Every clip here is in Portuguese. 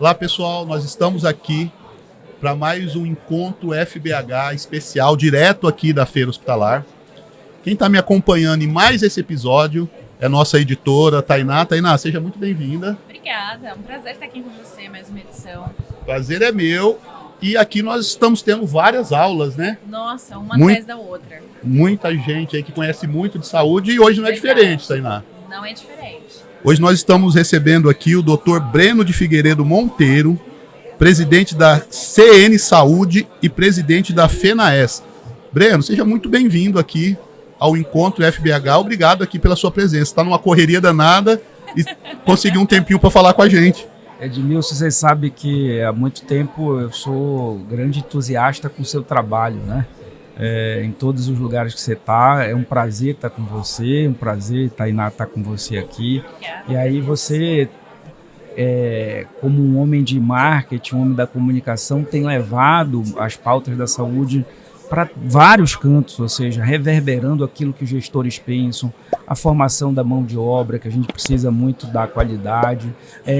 Olá pessoal, nós estamos aqui para mais um encontro FBH especial, direto aqui da Feira Hospitalar. Quem está me acompanhando em mais esse episódio é nossa editora, Tainá. Tainá, seja muito bem-vinda. Obrigada, é um prazer estar aqui com você, mais uma edição. Prazer é meu. E aqui nós estamos tendo várias aulas, né? Nossa, uma atrás da outra. Muita gente aí que conhece muito de saúde e hoje não é diferente, Tainá. Não é diferente. Hoje nós estamos recebendo aqui o Dr. Breno de Figueiredo Monteiro, presidente da CN Saúde e presidente da FENAES. Breno, seja muito bem-vindo aqui ao Encontro FBH. Obrigado aqui pela sua presença. Está numa correria danada e conseguiu um tempinho para falar com a gente. Edmilson, você sabe que há muito tempo eu sou grande entusiasta com o seu trabalho, né? Em todos os lugares que você está, é um prazer estar com você, um prazer, Tainá, estar com você aqui. E aí você, como um homem de marketing, um homem da comunicação, tem levado as pautas da saúde para vários cantos, ou seja, reverberando aquilo que os gestores pensam, a formação da mão de obra, que a gente precisa muito da qualidade,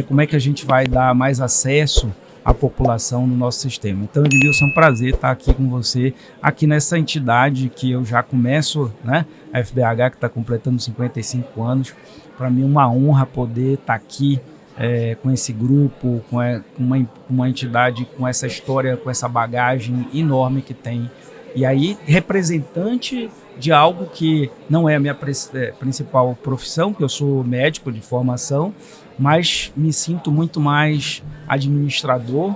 como é que a gente vai dar mais acesso à população no nosso sistema. Então, Edmilson, é um prazer estar aqui com você, aqui nessa entidade que eu já começo, né? A FBH, que está completando 55 anos. Para mim é uma honra poder estar aqui com esse grupo, com uma entidade com essa história, com essa bagagem enorme que tem. E aí, representante de algo que não é a minha principal profissão, que eu sou médico de formação, mas me sinto muito mais administrador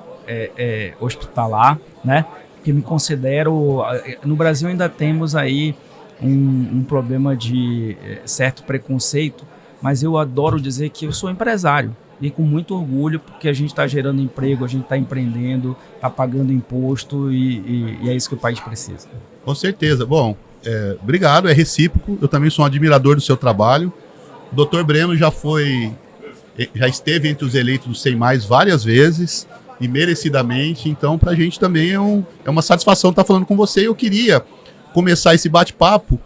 hospitalar, né? Porque me considero... No Brasil ainda temos aí um problema de certo preconceito, mas eu adoro dizer que eu sou empresário. E com muito orgulho, porque a gente está gerando emprego, a gente está empreendendo, está pagando imposto e é isso que o país precisa. Com certeza. Bom, obrigado, é recíproco. Eu também sou um admirador do seu trabalho. O Dr. Breno já esteve entre os eleitos do Sem Mais várias vezes e merecidamente. Então, para a gente também é uma satisfação estar falando com você. Eu queria começar esse bate-papo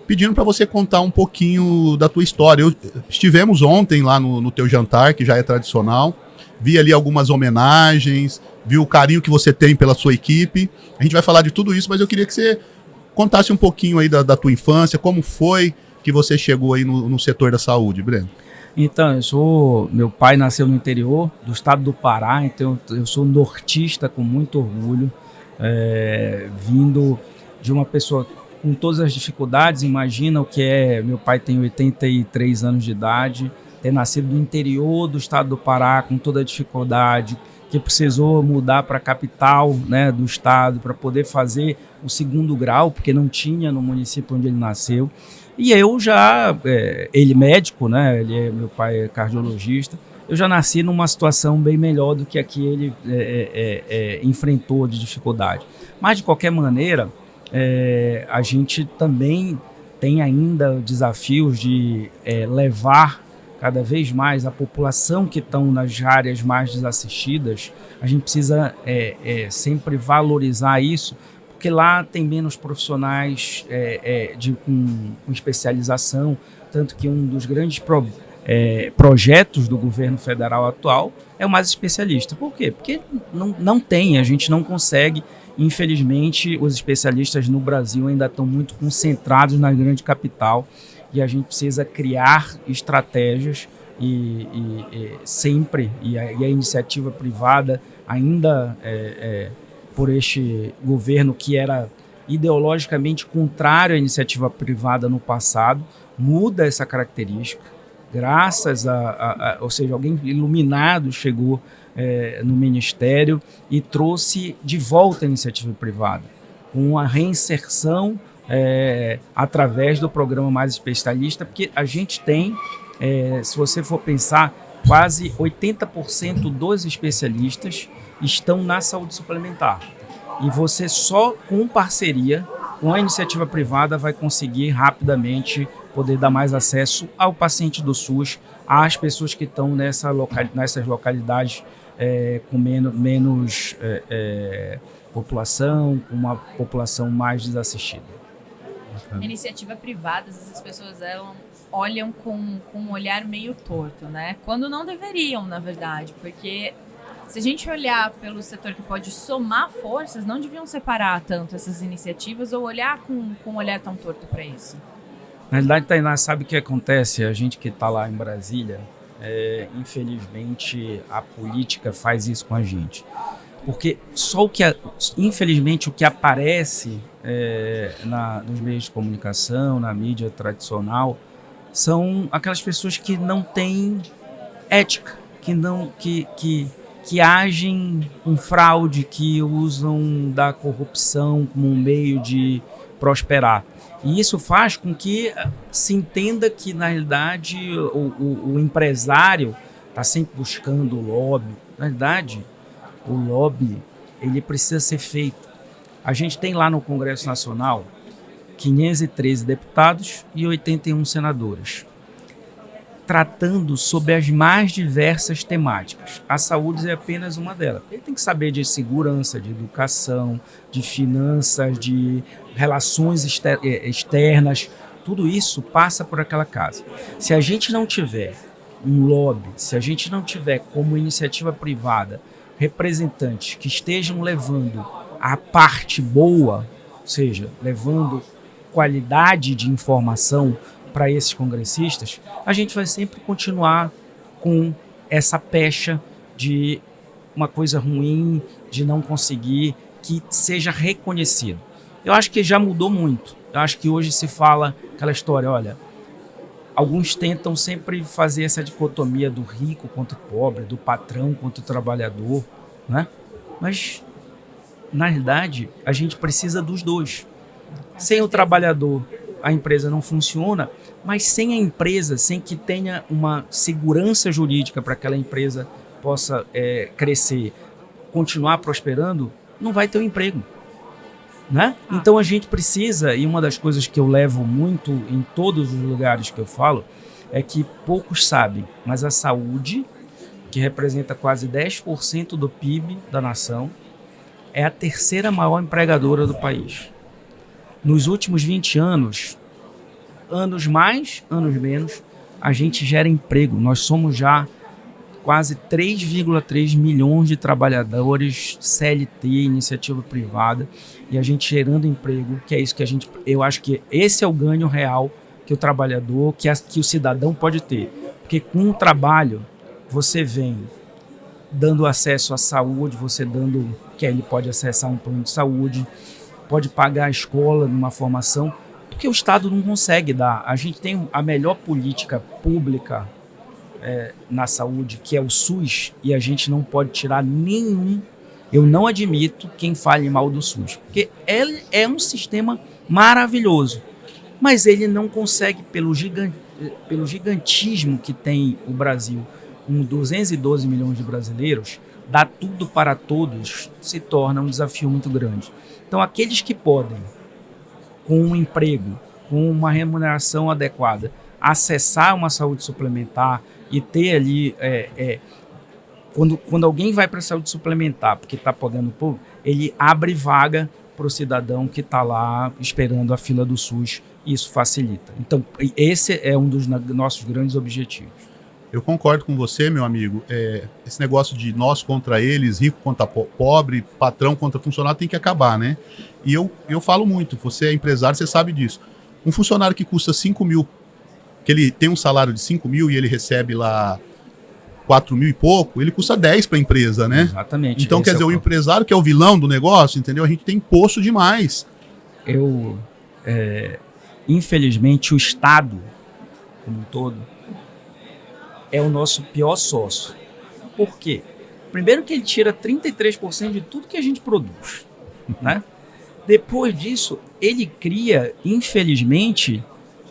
pedindo para você contar um pouquinho da tua história. Estivemos ontem lá no teu jantar, que já é tradicional, vi ali algumas homenagens, vi o carinho que você tem pela sua equipe. A gente vai falar de tudo isso, mas eu queria que você contasse um pouquinho aí da tua infância, como foi que você chegou aí no setor da saúde, Breno. Então, meu pai nasceu no interior do estado do Pará, então eu sou nortista com muito orgulho, vindo de uma pessoa com todas as dificuldades. Imagina o que é, meu pai tem 83 anos de idade, ter nascido no interior do estado do Pará, com toda a dificuldade, que precisou mudar para a capital, né, do estado para poder fazer o 2º grau, porque não tinha no município onde ele nasceu. E eu já, ele médico, né, meu pai é cardiologista, eu já nasci numa situação bem melhor do que a que ele enfrentou de dificuldade. Mas, de qualquer maneira, a gente também tem ainda desafios de levar cada vez mais a população que estão nas áreas mais desassistidas. A gente precisa sempre valorizar isso, porque lá tem menos profissionais com especialização, tanto que um dos grandes projetos do governo federal atual é o Mais Especialista. Por quê? Porque a gente não consegue. Infelizmente, os especialistas no Brasil ainda estão muito concentrados na grande capital e a gente precisa criar estratégias e a iniciativa privada, ainda por este governo que era ideologicamente contrário à iniciativa privada no passado, muda essa característica. Graças ou seja, alguém iluminado chegou no Ministério e trouxe de volta a iniciativa privada, com a reinserção através do programa Mais Especialista, porque a gente tem, se você for pensar, quase 80% dos especialistas estão na saúde suplementar. E você só com parceria com a iniciativa privada vai conseguir rapidamente poder dar mais acesso ao paciente do SUS, às pessoas que estão nessas localidades com menos população, com uma população mais desassistida. Iniciativa privada, as pessoas olham com um olhar meio torto, né? Quando não deveriam, na verdade, porque Se a gente olhar pelo setor que pode somar forças, não deviam separar tanto essas iniciativas ou olhar com um olhar tão torto para isso? Na realidade, Tainá, sabe o que acontece? A gente que está lá em Brasília, infelizmente a política faz isso com a gente. Porque infelizmente o que aparece nos meios de comunicação, na mídia tradicional, são aquelas pessoas que não têm ética, que agem com fraude, que usam da corrupção como um meio de prosperar. E isso faz com que se entenda que, na realidade, o empresário está sempre buscando o lobby. Na realidade, o lobby ele precisa ser feito. A gente tem lá no Congresso Nacional 513 deputados e 81 senadores, tratando sobre as mais diversas temáticas. A saúde é apenas uma delas. Ele tem que saber de segurança, de educação, de finanças, de relações externas. Tudo isso passa por aquela casa. Se a gente não tiver um lobby, se a gente não tiver como iniciativa privada representantes que estejam levando a parte boa, ou seja, levando qualidade de informação para esses congressistas, a gente vai sempre continuar com essa pecha de uma coisa ruim, de não conseguir que seja reconhecido. Eu acho que já mudou muito. Eu acho que hoje se fala aquela história, olha, alguns tentam sempre fazer essa dicotomia do rico contra o pobre, do patrão contra o trabalhador, né? Mas, na realidade, a gente precisa dos dois. Sem o trabalhador, a empresa não funciona, mas sem a empresa, sem que tenha uma segurança jurídica para que aquela empresa possa crescer, continuar prosperando, não vai ter um emprego, né? Então a gente precisa, e uma das coisas que eu levo muito em todos os lugares que eu falo, é que poucos sabem, mas a saúde, que representa quase 10% do PIB da nação, é a terceira maior empregadora do país. Nos últimos 20 anos, anos mais, anos menos, a gente gera emprego. Nós somos já quase 3,3 milhões de trabalhadores CLT, iniciativa privada, e a gente gerando emprego, que é isso que eu acho que esse é o ganho real que o trabalhador, que o cidadão pode ter. Porque com o trabalho, você vem dando acesso à saúde, você dando que ele pode acessar um plano de saúde, pode pagar a escola numa formação, porque o Estado não consegue dar. A gente tem a melhor política pública na saúde, que é o SUS, e a gente não pode tirar nenhum. Eu não admito quem fale mal do SUS, porque ele é um sistema maravilhoso, mas ele não consegue, pelo gigantismo que tem o Brasil, com 212 milhões de brasileiros, dar tudo para todos se torna um desafio muito grande. Então, aqueles que podem, com um emprego, com uma remuneração adequada, acessar uma saúde suplementar e ter ali... Quando alguém vai para a saúde suplementar, porque está pagando pouco, ele abre vaga para o cidadão que está lá esperando a fila do SUS, e isso facilita. Então, esse é um dos nossos grandes objetivos. Eu concordo com você, meu amigo. Esse negócio de nós contra eles, rico contra pobre, patrão contra funcionário, tem que acabar, né? E eu falo muito, você é empresário, você sabe disso. Um funcionário que custa 5 mil, que ele tem um salário de 5 mil e ele recebe lá 4 mil e pouco, ele custa 10 para a empresa, né? Exatamente. Então, quer dizer, o empresário que é o vilão do negócio, entendeu? A gente tem imposto demais. Infelizmente, o Estado, como um todo, é o nosso pior sócio. Por quê? Primeiro que ele tira 33% de tudo que a gente produz, né? Depois disso, ele cria, infelizmente,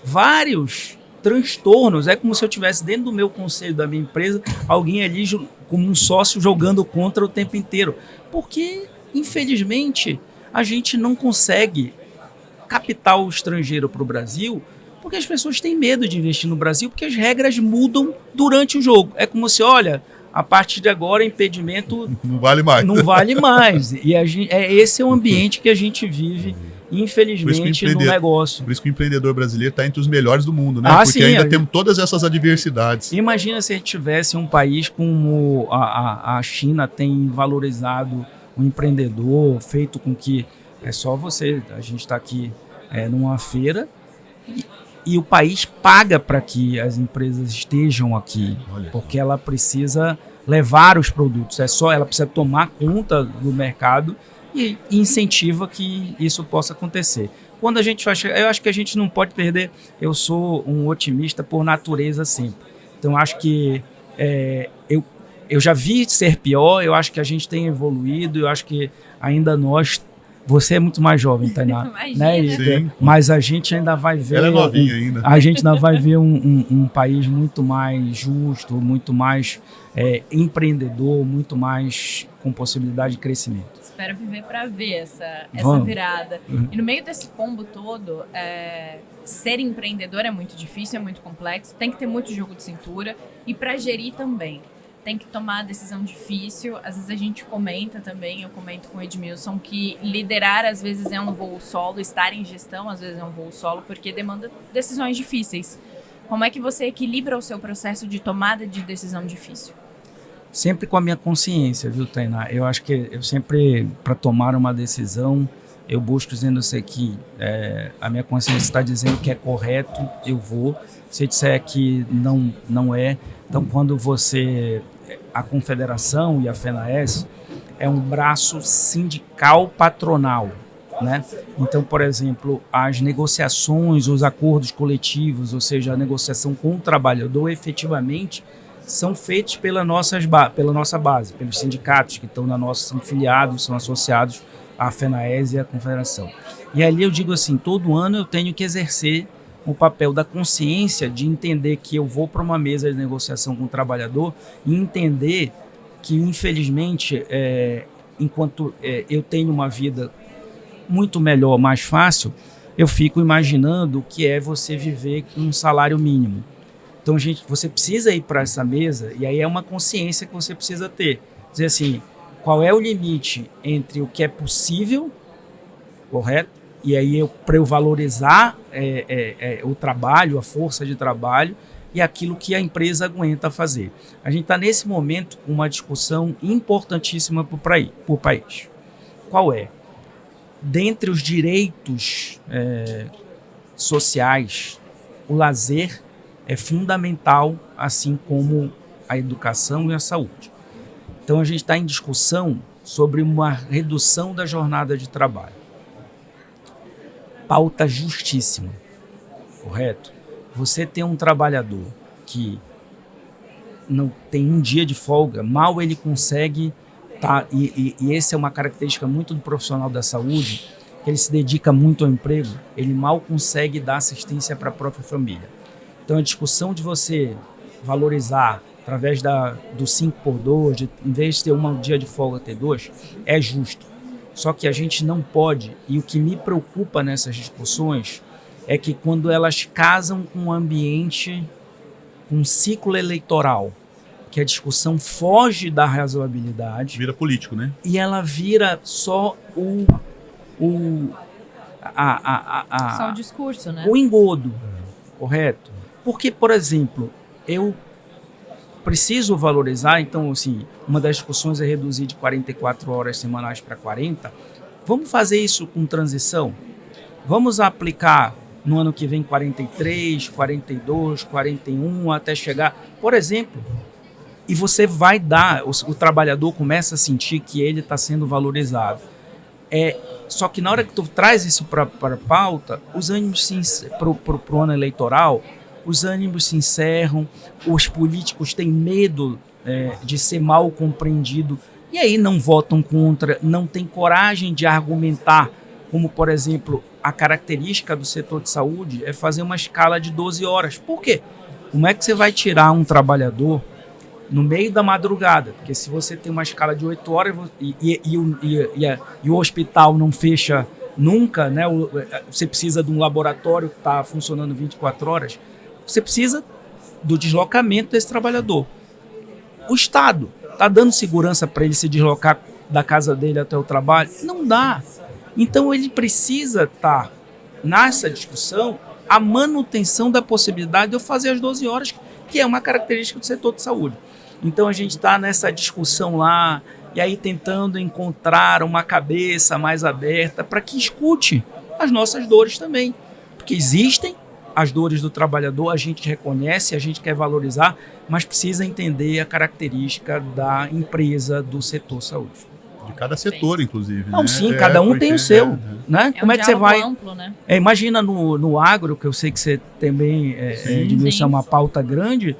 vários transtornos. É como se eu tivesse dentro do meu conselho da minha empresa, alguém ali como um sócio jogando contra o tempo inteiro. Porque, infelizmente, a gente não consegue capital estrangeiro para o Brasil, porque as pessoas têm medo de investir no Brasil, porque as regras mudam durante o jogo. É como se, olha, a partir de agora, impedimento não vale mais. Não vale mais. E esse é o ambiente que a gente vive infelizmente, no negócio. Por isso que o empreendedor brasileiro está entre os melhores do mundo, né? Porque Sim, ainda temos todas essas adversidades. Imagina se a gente tivesse um país como a China tem valorizado o empreendedor, feito com que é só você, a gente está aqui numa feira e o país paga para que as empresas estejam aqui, porque ela precisa levar os produtos, ela precisa tomar conta do mercado e incentiva que isso possa acontecer. Quando a gente faz, eu acho que a gente não pode perder, eu sou um otimista por natureza sempre, então acho que eu já vi ser pior, eu acho que a gente tem evoluído, eu acho que ainda você é muito mais jovem, Tainá, né? Mas a gente ainda vai ver. Ela é novinha ainda. A gente ainda vai ver um país muito mais justo, muito mais empreendedor, muito mais com possibilidade de crescimento. Espero viver para ver essa virada. E no meio desse combo todo, ser empreendedor é muito difícil, é muito complexo, tem que ter muito jogo de cintura e para gerir também. Tem que tomar decisão difícil, às vezes a gente comenta também, eu comento com o Edmilson, que liderar às vezes é um voo solo, estar em gestão às vezes é um voo solo, porque demanda decisões difíceis. Como é que você equilibra o seu processo de tomada de decisão difícil? Sempre com a minha consciência, viu, Tainá? Eu acho que eu sempre, para tomar uma decisão, eu busco dizendo que a minha consciência está dizendo que é correto, eu vou. Se eu disser que não é, então quando a Confederação e a FENAES é um braço sindical patronal, né? Então, por exemplo, as negociações, os acordos coletivos, ou seja, a negociação com o trabalhador, efetivamente, são feitos pela nossa base, pelos sindicatos que estão são filiados, são associados à FENAES e à Confederação. E ali eu digo assim, todo ano eu tenho que exercer o papel da consciência de entender que eu vou para uma mesa de negociação com o trabalhador e entender que, infelizmente, enquanto eu tenho uma vida muito melhor, mais fácil, eu fico imaginando o que é você viver com um salário mínimo. Então, você precisa ir para essa mesa e aí é uma consciência que você precisa ter. Dizer assim, qual é o limite entre o que é possível, correto? E aí, para eu valorizar o trabalho, a força de trabalho e aquilo que a empresa aguenta fazer. A gente está, nesse momento, com uma discussão importantíssima para o país. Qual é? Dentre os direitos sociais, o lazer é fundamental, assim como a educação e a saúde. Então, a gente está em discussão sobre uma redução da jornada de trabalho. Pauta justíssima, correto? Você tem um trabalhador que não tem um dia de folga, mal ele consegue, e essa é uma característica muito do profissional da saúde, que ele se dedica muito ao emprego, ele mal consegue dar assistência para a própria família. Então a discussão de você valorizar através do 5x2, em vez de ter um dia de folga ter 2, é justo. Só que a gente não pode, e o que me preocupa nessas discussões é que quando elas casam com um ambiente, um ciclo eleitoral, que a discussão foge da razoabilidade. Vira político, né? E ela vira só só o discurso, né? O engodo, correto? Porque, por exemplo, eu preciso valorizar, então, assim, uma das discussões é reduzir de 44 horas semanais para 40. Vamos fazer isso com transição? Vamos aplicar no ano que vem 43, 42, 41, até chegar, por exemplo, e você vai dar, o trabalhador começa a sentir que ele está sendo valorizado. Só que na hora que tu traz isso para a pauta, os ânimos para o ano eleitoral, os ânimos se encerram, os políticos têm medo de ser mal compreendido e aí não votam contra, não têm coragem de argumentar, como, por exemplo, a característica do setor de saúde é fazer uma escala de 12 horas. Por quê? Como é que você vai tirar um trabalhador no meio da madrugada? Porque se você tem uma escala de 8 horas e o hospital não fecha nunca, né? Você precisa de um laboratório que está funcionando 24 horas, você precisa do deslocamento desse trabalhador. O Estado está dando segurança para ele se deslocar da casa dele até o trabalho? Não dá. Então ele precisa estar nessa discussão a manutenção da possibilidade de eu fazer as 12 horas, que é uma característica do setor de saúde. Então a gente está nessa discussão lá, e aí tentando encontrar uma cabeça mais aberta para que escute as nossas dores também. Porque existem as dores do trabalhador, a gente reconhece, a gente quer valorizar, mas precisa entender a característica da empresa, do setor saúde. De cada setor, inclusive. Não, né? sim, cada um tem o seu. Né? É Como um é que você vai... amplo, né? Imagina no agro, que eu sei que você também é uma pauta grande,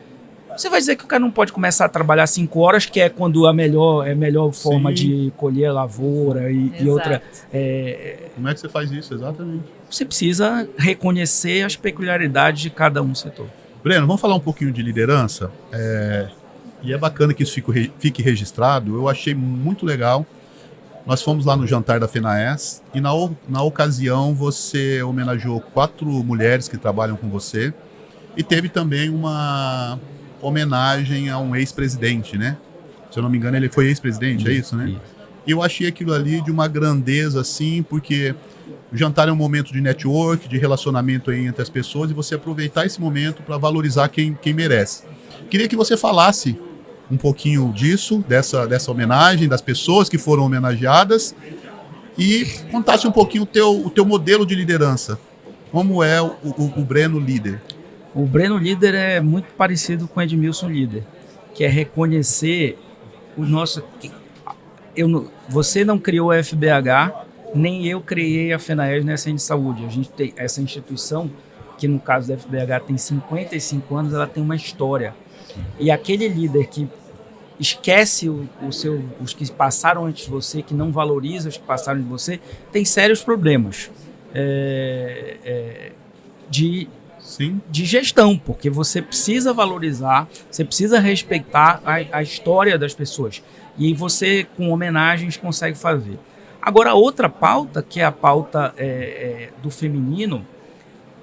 você vai dizer que o cara não pode começar a trabalhar 5 horas, que é quando a melhor forma de colher a lavoura e outra... Como é que você faz isso, exatamente? Você precisa reconhecer as peculiaridades de cada um setor. Breno, vamos falar um pouquinho de liderança? E é bacana que isso fique registrado. Eu achei muito legal. Nós fomos lá no jantar da FENAES e na ocasião você homenageou 4 mulheres que trabalham com você e teve também uma homenagem a um ex-presidente, né? Se eu não me engano, ele foi ex-presidente, é isso, né? E eu achei aquilo ali de uma grandeza, assim, porque o jantar é um momento de network, de relacionamento aí entre as pessoas e você aproveitar esse momento para valorizar quem merece. Queria que você falasse um pouquinho disso, dessa homenagem, das pessoas que foram homenageadas e contasse um pouquinho o teu modelo de liderança. Como é o Breno líder? O Breno líder é muito parecido com o Edmilson líder, que é reconhecer o nosso... Você não criou a FBH, nem eu criei a FENAES nem a Centro de Saúde. A gente tem essa instituição, que no caso da FBH tem 55 anos, ela tem uma história. E aquele líder que esquece os que passaram antes de você, que não valoriza os que passaram de você, tem sérios problemas de gestão, porque você precisa valorizar, você precisa respeitar a história das pessoas. E você, com homenagens, consegue fazer. Agora, outra pauta, que é a pauta do feminino,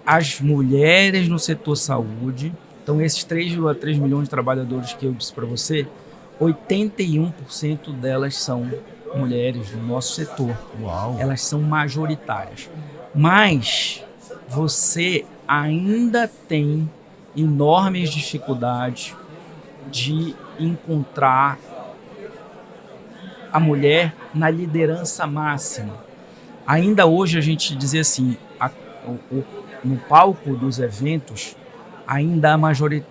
as mulheres no setor saúde. Então, esses 3,3 milhões de trabalhadores que eu disse para você, 81% delas são mulheres no nosso setor. Uau. Elas são majoritárias. Mas você ainda tem enormes dificuldades de encontrar a mulher na liderança máxima. Ainda hoje a gente dizia assim, no palco dos eventos, ainda a maioria...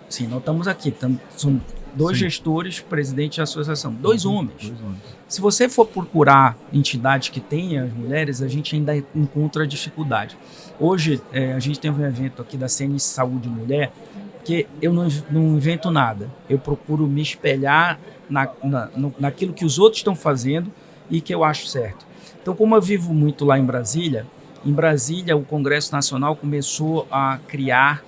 Sim, nós estamos aqui, são 2 gestores, presidente da associação, 2 homens. Se você for procurar entidades que tenham as mulheres, a gente ainda encontra dificuldade. Hoje, a gente tem um evento aqui da CN Saúde Mulher, que eu não invento nada. Eu procuro me espelhar naquilo que os outros estão fazendo e que eu acho certo. Então, como eu vivo muito lá em Brasília, o Congresso Nacional começou a criar,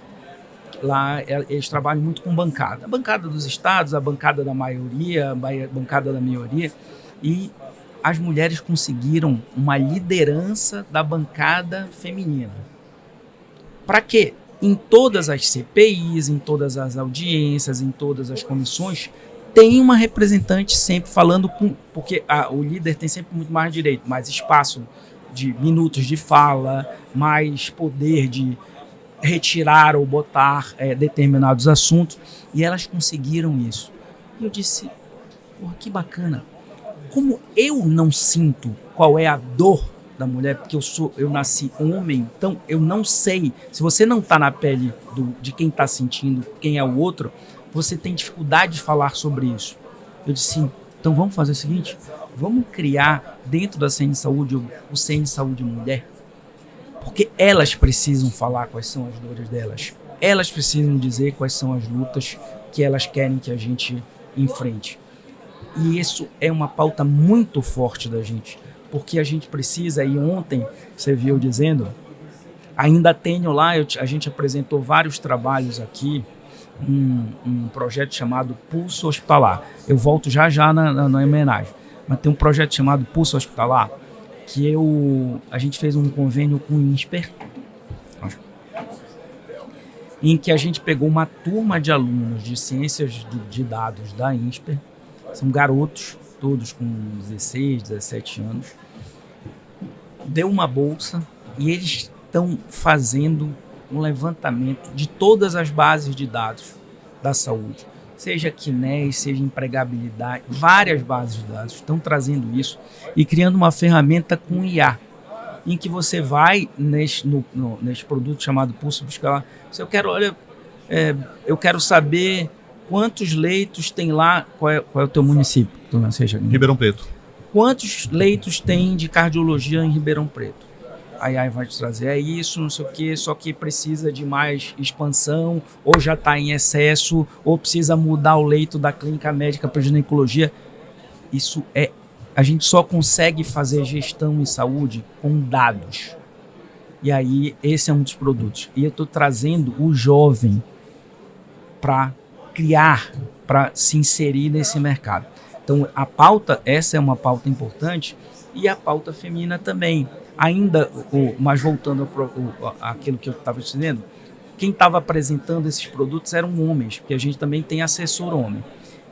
lá eles trabalham muito com bancada. A bancada dos estados, a bancada da maioria, a bancada da minoria, e as mulheres conseguiram uma liderança da bancada feminina. Para quê? Em todas as CPIs, em todas as audiências, em todas as comissões, tem uma representante sempre falando porque o líder tem sempre muito mais direito, mais espaço de minutos de fala, mais poder de retirar ou botar determinados assuntos, e elas conseguiram isso. E eu disse, porra, que bacana. Como eu não sinto qual é a dor da mulher, porque eu nasci homem, então eu não sei. Se você não está na pele de quem está sentindo, quem é o outro, você tem dificuldade de falar sobre isso. Eu disse, então vamos fazer o seguinte, vamos criar dentro da CN Saúde o CN Saúde Mulher, porque elas precisam falar quais são as dores delas. Elas precisam dizer quais são as lutas que elas querem que a gente enfrente. E isso é uma pauta muito forte da gente, porque a gente precisa, e ontem você viu dizendo, ainda tenho lá, a gente apresentou vários trabalhos aqui, um projeto chamado Pulso Hospitalar. Eu volto já na homenagem, mas tem um projeto chamado Pulso Hospitalar, que a gente fez um convênio com o INSPER, em que a gente pegou uma turma de alunos de ciências de dados da INSPER, são garotos, todos com 16, 17 anos, deu uma bolsa e eles estão fazendo um levantamento de todas as bases de dados da saúde, seja CNES, seja empregabilidade, várias bases de dados estão trazendo isso e criando uma ferramenta com IA, em que você vai nesse produto chamado Pulso Buscar. Se eu quero, eu quero saber quantos leitos tem lá, qual é o teu município? Ribeirão Preto. Quantos leitos tem de cardiologia em Ribeirão Preto? A AI vai te trazer isso, não sei o quê, só que precisa de mais expansão, ou já está em excesso, ou precisa mudar o leito da clínica médica para ginecologia. A gente só consegue fazer gestão em saúde com dados. E aí, esse é um dos produtos. E eu estou trazendo o jovem para criar, para se inserir nesse mercado. Então, a pauta, essa é uma pauta importante, e a pauta feminina também. Ainda, mas voltando àquilo que eu estava dizendo, quem estava apresentando esses produtos eram homens, porque a gente também tem assessor homem.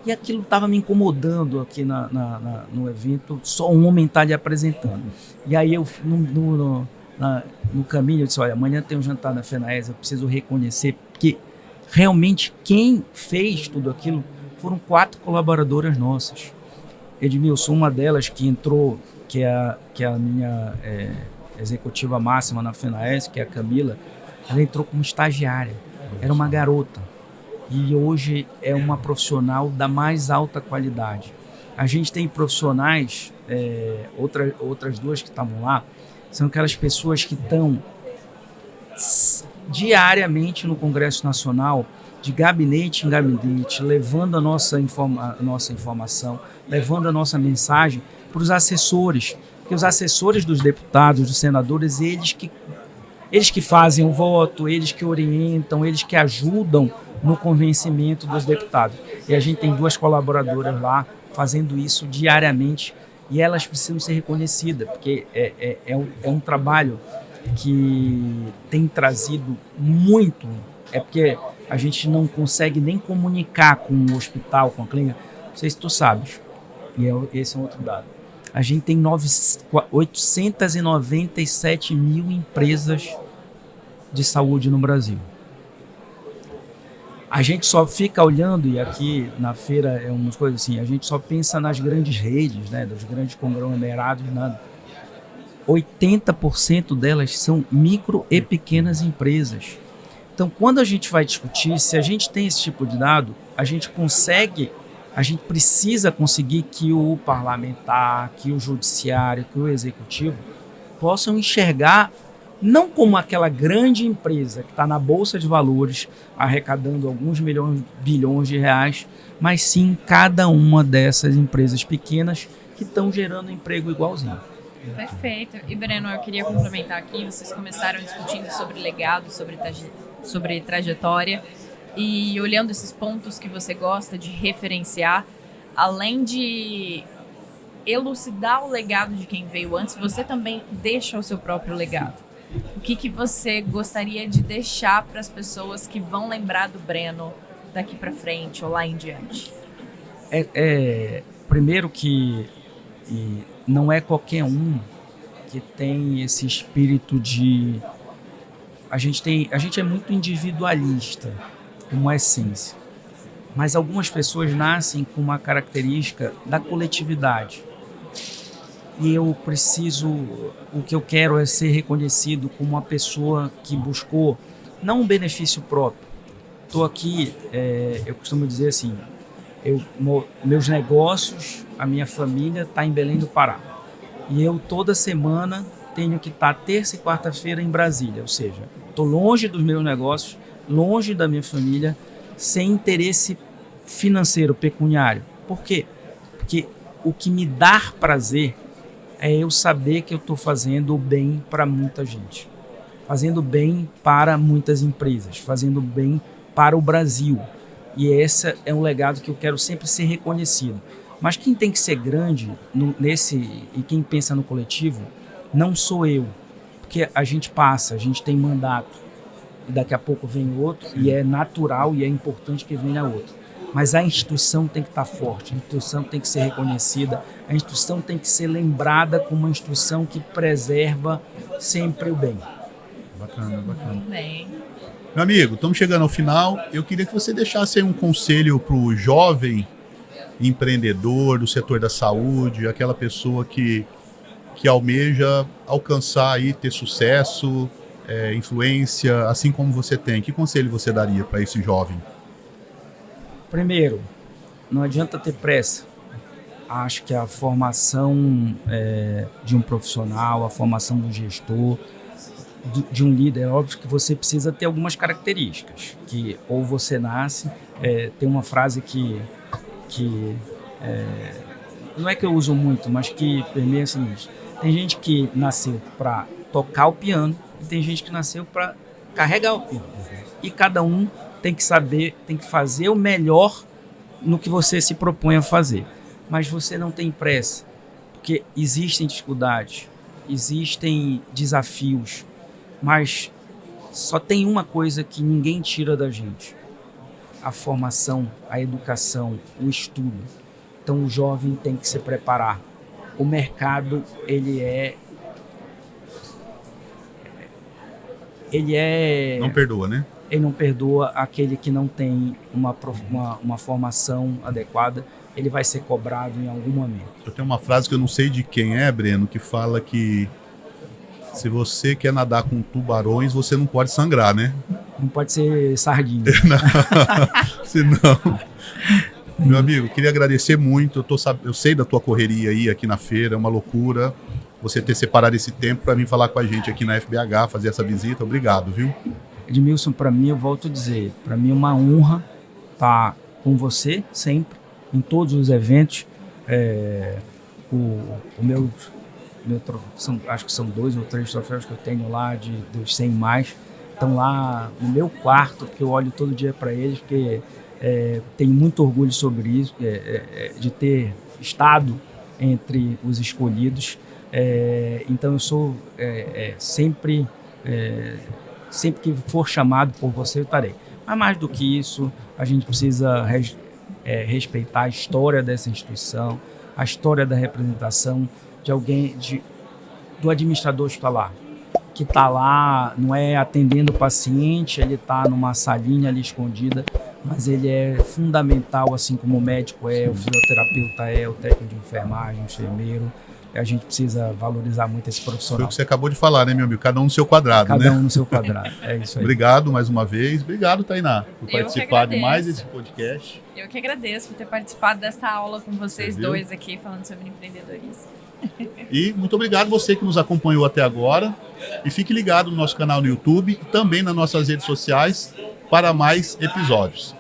E aquilo estava me incomodando aqui no evento, só um homem está lhe apresentando. E aí eu, no caminho, eu disse, olha, amanhã tem um jantar na FENAES, eu preciso reconhecer, porque realmente quem fez tudo aquilo foram 4 colaboradoras nossas. Edmilson, uma delas que entrou, que é a minha executiva máxima na FENAES, que é a Camila, ela entrou como estagiária, era uma garota. E hoje é uma profissional da mais alta qualidade. A gente tem profissionais, outras 2 que estavam lá, são aquelas pessoas que estão diariamente no Congresso Nacional, de gabinete em gabinete, levando a nossa informação, levando a nossa mensagem para os assessores, porque os assessores dos deputados, dos senadores, eles que fazem o voto, eles que orientam, eles que ajudam no convencimento dos deputados. E a gente tem 2 colaboradoras lá fazendo isso diariamente e elas precisam ser reconhecidas, porque é um trabalho que tem trazido muito, porque a gente não consegue nem comunicar com o hospital, com a clínica, não sei se tu sabes, e esse é um outro dado. A gente tem 897 mil empresas de saúde no Brasil. A gente só fica olhando, e aqui na feira é umas coisas assim, a gente só pensa nas grandes redes, né, dos grandes conglomerados, nada. 80% delas são micro e pequenas empresas. Então, quando a gente vai discutir, se a gente tem esse tipo de dado, a gente precisa conseguir que o parlamentar, que o judiciário, que o executivo possam enxergar não como aquela grande empresa que está na Bolsa de Valores arrecadando alguns bilhões de reais, mas sim cada uma dessas empresas pequenas que estão gerando emprego igualzinho. Perfeito. E Breno, eu queria complementar aqui, vocês começaram discutindo sobre legado, sobre trajetória, e olhando esses pontos que você gosta de referenciar, além de elucidar o legado de quem veio antes, você também deixa o seu próprio legado. O que você gostaria de deixar para as pessoas que vão lembrar do Breno daqui para frente ou lá em diante? Primeiro que não é qualquer um que tem esse espírito de... A gente é muito individualista como essência, mas algumas pessoas nascem com uma característica da coletividade. E o que eu quero é ser reconhecido como uma pessoa que buscou não um benefício próprio. Estou aqui, eu costumo dizer assim, meus negócios, a minha família está em Belém do Pará. E eu toda semana tenho que estar terça e quarta-feira em Brasília, ou seja, estou longe dos meus negócios, longe da minha família, sem interesse financeiro, pecuniário. Por quê? Porque o que me dá prazer é eu saber que eu estou fazendo o bem para muita gente, fazendo bem para muitas empresas, fazendo bem para o Brasil. E esse é um legado que eu quero sempre ser reconhecido. Mas quem tem que ser grande e quem pensa no coletivo, não sou eu. Porque a gente tem mandato, e daqui a pouco vem outro, e é natural e é importante que venha outro. Mas a instituição tem que estar forte, a instituição tem que ser reconhecida, a instituição tem que ser lembrada como uma instituição que preserva sempre o bem. Bacana, bacana. Bem. Meu amigo, estamos chegando ao final. Eu queria que você deixasse aí um conselho para o jovem empreendedor do setor da saúde, aquela pessoa que almeja alcançar aí, ter sucesso, influência, assim como você tem. Que conselho você daria para esse jovem? Primeiro, não adianta ter pressa. Acho que a formação de um profissional, a formação do gestor, de um líder, é óbvio que você precisa ter algumas características, que ou você nasce, tem uma frase que não é que eu uso muito, mas que permeia o seguinte: tem gente que nasceu para tocar o piano e tem gente que nasceu para carregar o piano. E cada um tem que saber, tem que fazer o melhor no que você se propõe a fazer. Mas você não tem pressa, porque existem dificuldades, existem desafios, mas só tem uma coisa que ninguém tira da gente: a formação, a educação, o estudo. Então o jovem tem que se preparar. O mercado, ele Não perdoa, né? Ele não perdoa aquele que não tem uma formação adequada. Ele vai ser cobrado em algum momento. Eu tenho uma frase que eu não sei de quem é, Breno, que fala que se você quer nadar com tubarões, você não pode sangrar, né? Não pode ser sardinha. Senão... Meu amigo, queria agradecer muito. Eu sei da tua correria aí aqui na feira, é uma loucura você ter separado esse tempo para vir falar com a gente aqui na FBH, fazer essa visita. Obrigado, viu? Edmilson, para mim, eu volto a dizer, para mim é uma honra estar com você sempre, em todos os eventos. Acho que são 2 ou 3 troféus que eu tenho lá, dos 100 mais, estão lá no meu quarto, porque eu olho todo dia para eles, porque tenho muito orgulho sobre isso, de ter estado entre os escolhidos. Então eu sou sempre que for chamado por você, eu estarei. Mas mais do que isso, a gente precisa respeitar a história dessa instituição, a história da representação de alguém, do administrador hospitalar, que está lá, não é atendendo o paciente, ele está numa salinha ali escondida, mas ele é fundamental, assim como o médico o fisioterapeuta o técnico de enfermagem, o enfermeiro. A gente precisa valorizar muito esse profissional. Foi o que você acabou de falar, né, meu amigo? Cada um no seu quadrado, né? Cada um no seu quadrado, é isso aí. Obrigado mais uma vez. Obrigado, Tainá, por participar de mais esse podcast. Eu que agradeço por ter participado dessa aula com vocês dois aqui, falando sobre empreendedorismo. E muito obrigado você que nos acompanhou até agora. E fique ligado no nosso canal no YouTube e também nas nossas redes sociais para mais episódios.